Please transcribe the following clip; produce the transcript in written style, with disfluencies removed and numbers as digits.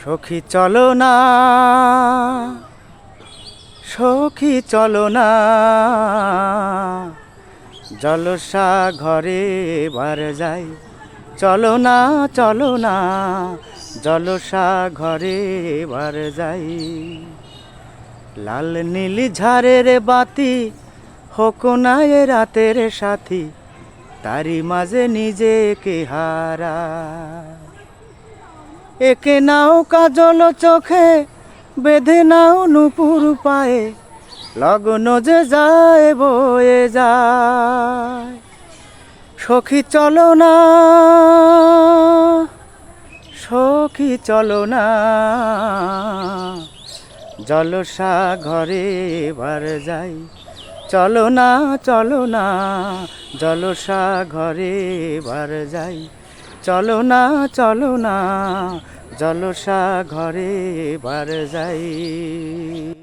সখী চলো না, সখী চলো না, জলসা ঘরে বার যাই। চলো না, চলো না, জলসা ঘরে বার যাই। লাল নীল ঝাড়ের বাতি হোক না এ রাতের সাথী, তারি মাঝে নিজেকে হারা। একে নাও কাজল চোখে, বেঁধে নাও নুপুর পায়ে, লগন যে যায় বয়ে যায়। সখী চলো না, সখী চলো না, জলসা ঘরে বার যাই। চলো না, চলো না, জলসা ঘরে বার যাই। চলো না, চলো না, জলসা ঘরে বার যাই।